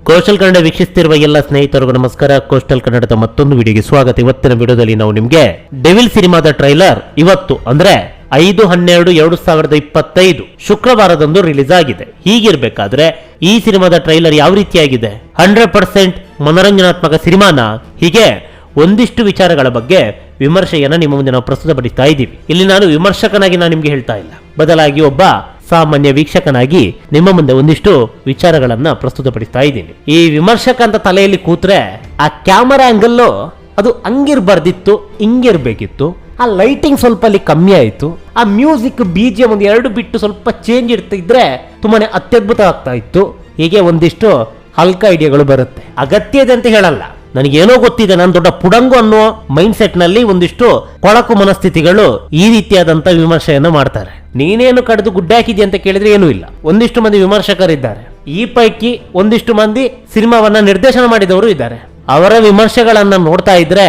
Coastal Kannada ವೀಕ್ಷಿಸುತ್ತಿರುವ ಎಲ್ಲ ಸ್ನೇಹಿತರಿಗೂ ನಮಸ್ಕಾರ. ಕೋಸ್ಟಲ್ ಕನ್ನಡದ ಮತ್ತೊಂದು ವಿಡಿಯೋಗೆ ಸ್ವಾಗತ. ಇವತ್ತಿನ ವಿಡಿಯೋದಲ್ಲಿ ನಾವು ನಿಮಗೆ ಡೆವಿಲ್ ಸಿನಿಮಾದ ಟ್ರೈಲರ್ ಇವತ್ತು ಅಂದ್ರೆ 5/12/2025 ಶುಕ್ರವಾರದಂದು ರಿಲೀಸ್ ಆಗಿದೆ. ಹೀಗಿರ್ಬೇಕಾದ್ರೆ ಈ ಸಿನಿಮಾದ ಟ್ರೈಲರ್ ಯಾವ ರೀತಿಯಾಗಿದೆ, 100% ಮನೋರಂಜನಾತ್ಮಕ ಸಿನಿಮಾನ, ಹೀಗೆ ಒಂದಿಷ್ಟು ವಿಚಾರಗಳ ಬಗ್ಗೆ ವಿಮರ್ಶೆಯನ್ನ ನಿಮ್ಮ ಮುಂದೆ ನಾವು ಪ್ರಸ್ತುತಪಡಿಸ್ತಾ ಇದ್ದೀವಿ. ಇಲ್ಲಿ ನಾನು ವಿಮರ್ಶಕನಾಗಿ ನಾನು ನಿಮ್ಗೆ ಹೇಳ್ತಾ ಇಲ್ಲ, ಬದಲಾಗಿ ಒಬ್ಬ ಸಾಮಾನ್ಯ ವೀಕ್ಷಕನಾಗಿ ನಿಮ್ಮ ಮುಂದೆ ಒಂದಿಷ್ಟು ವಿಚಾರಗಳನ್ನ ಪ್ರಸ್ತುತಪಡಿಸ್ತಾ ಇದ್ದೀನಿ. ಈ ವಿಮರ್ಶಕ ಅಂತ ತಲೆಯಲ್ಲಿ ಕೂತ್ರೆ ಆ ಕ್ಯಾಮರಾ ಆಂಗಲ್ ಅದು ಹಂಗಿರ್ಬಾರ್ದಿತ್ತು, ಹಿಂಗಿರ್ಬೇಕಿತ್ತು. ಆ ಲೈಟಿಂಗ್ ಸ್ವಲ್ಪ ಅಲ್ಲಿ ಕಮ್ಮಿ ಆಯ್ತು. ಆ ಮ್ಯೂಸಿಕ್ BGM ಒಂದು ಎರಡು ಬಿಟ್ಟು ಸ್ವಲ್ಪ ಚೇಂಜ್ ಇರ್ತಿದ್ರೆ ತುಂಬಾನೇ ಅತ್ಯದ್ಭುತ ಆಗ್ತಾ ಇತ್ತು. ಹೀಗೆ ಒಂದಿಷ್ಟು ಹಲ್ಕ ಐಡಿಯಾಗಳು ಬರುತ್ತೆ. ಅಗತ್ಯ ಇದೆ ಅಂತ ಹೇಳಲ್ಲ, ನನಗೇನೋ ಗೊತ್ತಿದೆ, ನಾನು ದೊಡ್ಡ ಪುಡಂಗು ಅನ್ನೋ ಮೈಂಡ್ ಸೆಟ್ ನಲ್ಲಿ ಒಂದಿಷ್ಟು ಕೊಳಕು ಮನಸ್ಥಿತಿಗಳು ಈ ರೀತಿಯಾದಂತ ವಿಮರ್ಶೆಯನ್ನು ಮಾಡ್ತಾರೆ. ನೀನೇನು ಕಡಿದು ಗುಡ್ಡ ಹಾಕಿದ್ಯಾ ಅಂತ ಕೇಳಿದ್ರೆ ಏನೂ ಇಲ್ಲ. ಒಂದಿಷ್ಟು ಮಂದಿ ವಿಮರ್ಶಕರಿದ್ದಾರೆ. ಈ ಪೈಕಿ ಒಂದಿಷ್ಟು ಮಂದಿ ಸಿನಿಮಾವನ್ನ ನಿರ್ದೇಶನ ಮಾಡಿದವರು ಇದ್ದಾರೆ. ಅವರ ವಿಮರ್ಶೆಗಳನ್ನ ನೋಡ್ತಾ ಇದ್ರೆ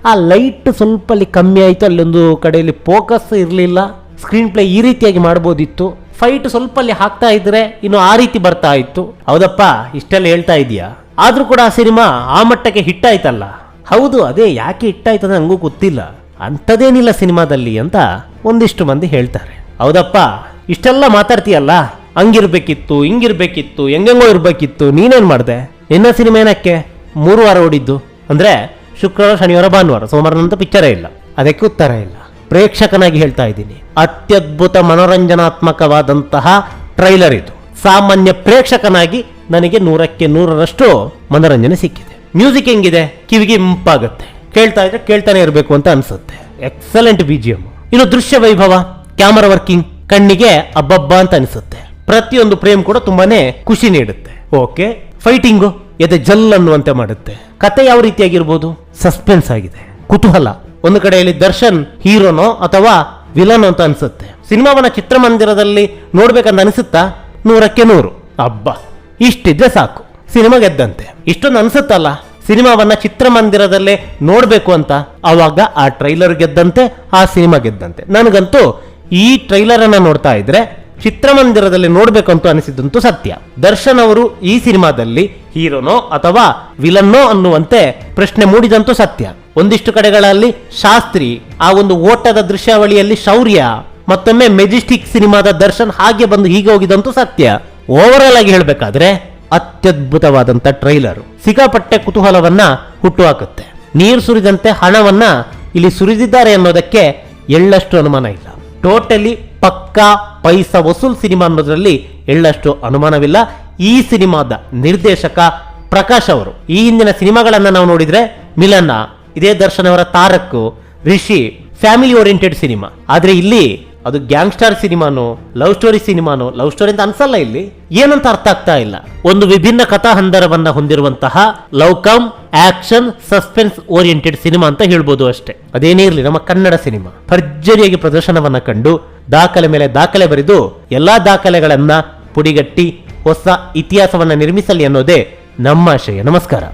ಆ ಲೈಟ್ ಸ್ವಲ್ಪ ಅಲ್ಲಿ ಕಮ್ಮಿ ಆಯ್ತು, ಅಲ್ಲೊಂದು ಕಡೆಯಲ್ಲಿ ಫೋಕಸ್ ಇರಲಿಲ್ಲ, ಸ್ಕ್ರೀನ್ ಪ್ಲೇ ಈ ರೀತಿಯಾಗಿ ಮಾಡ್ಬೋದಿತ್ತು, ಫೈಟ್ ಸ್ವಲ್ಪ ಅಲ್ಲಿ ಹಾಕ್ತಾ ಇದ್ರೆ ಇನ್ನು ಆ ರೀತಿ ಬರ್ತಾ ಇತ್ತು. ಹೌದಪ್ಪ, ಇಷ್ಟೆಲ್ಲ ಹೇಳ್ತಾ ಇದೀಯಾ, ಆದ್ರೂ ಕೂಡ ಆ ಸಿನಿಮಾ ಆ ಮಟ್ಟಕ್ಕೆ ಹಿಟ್ ಆಯ್ತಲ್ಲ. ಹೌದು, ಅದೇ ಯಾಕೆ ಹಿಟ್ ಆಯ್ತದ ನಂಗೂ ಗೊತ್ತಿಲ್ಲ, ಅಂಥದ್ದೇನಿಲ್ಲ ಸಿನಿಮಾದಲ್ಲಿ ಅಂತ ಒಂದಿಷ್ಟು ಮಂದಿ ಹೇಳ್ತಾರೆ. ಹೌದಪ್ಪ, ಇಷ್ಟೆಲ್ಲ ಮಾತಾಡ್ತೀಯಲ್ಲ, ಹಂಗಿರ್ಬೇಕಿತ್ತು, ಹಿಂಗಿರ್ಬೇಕಿತ್ತು, ಹೆಂಗೆಂಗೋ ಇರ್ಬೇಕಿತ್ತು, ನೀನೇನ್ ಮಾಡ್ದೆ? ನಿನ್ನ ಸಿನಿಮಾ ಏನಕ್ಕೆ 3 ವಾರ ಓಡಿದ್ದು? ಅಂದ್ರೆ ಶುಕ್ರವಾರ, ಶನಿವಾರ, ಭಾನುವಾರ, ಸೋಮವಾರನಂತ ಪಿಕ್ಚರೇ ಇಲ್ಲ. ಅದಕ್ಕೆ ಉತ್ತರ ಇಲ್ಲ. ಪ್ರೇಕ್ಷಕನಾಗಿ ಹೇಳ್ತಾ ಇದ್ದೀನಿ, ಅತ್ಯದ್ಭುತ ಮನೋರಂಜನಾತ್ಮಕವಾದಂತಹ ಟ್ರೈಲರ್ ಇದು. ಸಾಮಾನ್ಯ ಪ್ರೇಕ್ಷಕನಾಗಿ ನನಗೆ 100ಕ್ಕೆ 100ರಷ್ಟು ಮನೋರಂಜನೆ ಸಿಕ್ಕಿದೆ. ಮ್ಯೂಸಿಕ್ ಹೆಂಗಿದೆ, ಕಿವಿಗೆ ಇಂಪಾಗುತ್ತೆ, ಕೇಳ್ತಾ ಇದ್ರೆ ಕೇಳ್ತಾನೆ ಇರಬೇಕು ಅಂತ ಅನ್ಸುತ್ತೆ. Excellent BGM. ಇನ್ನು ದೃಶ್ಯ ವೈಭವ, ಕ್ಯಾಮರಾ ವರ್ಕಿಂಗ್ ಕಣ್ಣಿಗೆ ಅಬ್ಬಬ್ಬ ಅಂತ ಅನಿಸುತ್ತೆ. ಪ್ರತಿಯೊಂದು ಫ್ರೇಮ್ ಕೂಡ ತುಂಬಾನೇ ಖುಷಿ ನೀಡುತ್ತೆ. ಓಕೆ, ಫೈಟಿಂಗು ಎದೆ ಜಲ್ ಅನ್ನುವಂತೆ ಮಾಡುತ್ತೆ. ಕತೆ ಯಾವ ರೀತಿಯಾಗಿರ್ಬೋದು, ಸಸ್ಪೆನ್ಸ್ ಆಗಿದೆ, ಕುತೂಹಲ. ಒಂದು ಕಡೆಯಲ್ಲಿ ದರ್ಶನ್ ಹೀರೋನೋ ಅಥವಾ ವಿಲನ್ ಅಂತ ಅನ್ಸುತ್ತೆ. ಸಿನಿಮಾವನ್ನ ಚಿತ್ರಮಂದಿರದಲ್ಲಿ ನೋಡ್ಬೇಕಂತ ಅನಿಸುತ್ತಾ? 100ಕ್ಕೆ 100. ಅಬ್ಬ, ಇಷ್ಟಿದ್ರೆ ಸಾಕು, ಸಿನಿಮಾ ಗೆದ್ದಂತೆ. ಇಷ್ಟೊಂದು ಅನ್ಸುತ್ತಲ್ಲ ಸಿನಿಮಾವನ್ನ ಚಿತ್ರಮಂದಿರದಲ್ಲೇ ನೋಡ್ಬೇಕು ಅಂತ, ಅವಾಗ ಆ ಟ್ರೈಲರ್ ಗೆದ್ದಂತೆ, ಆ ಸಿನಿಮಾ ಗೆದ್ದಂತೆ. ನನಗಂತೂ ಈ ಟ್ರೈಲರ್ ಅನ್ನ ನೋಡ್ತಾ ಇದ್ರೆ ಚಿತ್ರಮಂದಿರದಲ್ಲಿ ನೋಡ್ಬೇಕಂತೂ ಅನಿಸಿದಂತೂ ಸತ್ಯ. ದರ್ಶನ್ ಅವರು ಈ ಸಿನಿಮಾದಲ್ಲಿ ಹೀರೋನೋ ಅಥವಾ ವಿಲನ್ನೋ ಅನ್ನುವಂತೆ ಪ್ರಶ್ನೆ ಮೂಡಿದಂತೂ ಸತ್ಯ. ಒಂದಿಷ್ಟು ಕಡೆಗಳಲ್ಲಿ ಶಾಸ್ತ್ರಿ, ಆ ಒಂದು ಓಟದ ದೃಶ್ಯಾವಳಿಯಲ್ಲಿ ಶೌರ್ಯ, ಮತ್ತೊಮ್ಮೆ ಮೆಜೆಸ್ಟಿಕ್ ಸಿನಿಮಾದ ದರ್ಶನ್ ಹಾಗೆ ಬಂದು ಹೀಗೆ ಹೋಗಿದಂತೂ ಸತ್ಯ. ಓವರ್ ಆಗಿ ಹೇಳ್ಬೇಕಾದ್ರೆ ಅತ್ಯದ್ಭುತವಾದಂತ ಟ್ರೈಲರ್ ಸಿಕ್ಕಾಪಟ್ಟೆ ಕುತೂಹಲವನ್ನ ಹುಟ್ಟುಹಾಕುತ್ತೆ. ನೀರು ಸುರಿದಂತೆ ಹಣವನ್ನ ಇಲ್ಲಿ ಸುರಿದಿದ್ದಾರೆ ಅನ್ನೋದಕ್ಕೆ ಎಳ್ಳಷ್ಟು ಅನುಮಾನ ಇಲ್ಲ. ಟೋಟಲಿ ಪಕ್ಕಾ ಪೈಸಾ ವಸೂಲ್ ಸಿನಿಮಾ ಅನ್ನೋದ್ರಲ್ಲಿ ಎಳ್ಳಷ್ಟು ಅನುಮಾನವಿಲ್ಲ. ಈ ಸಿನಿಮಾದ ನಿರ್ದೇಶಕ ಪ್ರಕಾಶ್ ಅವರು ಈ ಹಿಂದಿನ ಸಿನಿಮಾಗಳನ್ನ ನಾವು ನೋಡಿದ್ರೆ ಮಿಲನ, ಇದೇ ದರ್ಶನ್ ಅವರ Tarak, Rishi, family oriented cinema. ಆದ್ರೆ ಇಲ್ಲಿ ಅದು ಗ್ಯಾಂಗ್ಸ್ಟರ್ ಸಿನಿಮಾನೋ ಲವ್ ಸ್ಟೋರಿ ಸಿನಿಮಾನೋ, ಲವ್ ಸ್ಟೋರಿ ಅಂತ ಅನ್ಸಲ್ಲ, ಇಲ್ಲಿ ಏನಂತ ಅರ್ಥ ಆಗ್ತಾ ಇಲ್ಲ. ಒಂದು ವಿಭಿನ್ನ ಕಥಾ ಹಂದರವನ್ನ ಹೊಂದಿರುವಂತಹ love come action suspense oriented cinema ಅಂತ ಹೇಳ್ಬೋದು ಅಷ್ಟೇ. ಅದೇನೇ ಇರಲಿ, ನಮ್ಮ ಕನ್ನಡ ಸಿನಿಮಾ ಭರ್ಜರಿಯಾಗಿ ಪ್ರದರ್ಶನವನ್ನ ಕಂಡು ದಾಖಲೆ ಮೇಲೆ ದಾಖಲೆ ಬರೆದು ಎಲ್ಲಾ ದಾಖಲೆಗಳನ್ನ ಪುಡಿಗಟ್ಟಿ ಹೊಸ ಇತಿಹಾಸವನ್ನ ನಿರ್ಮಿಸಲಿ ಅನ್ನೋದೇ ನಮ್ಮ ಆಶಯ. ನಮಸ್ಕಾರ.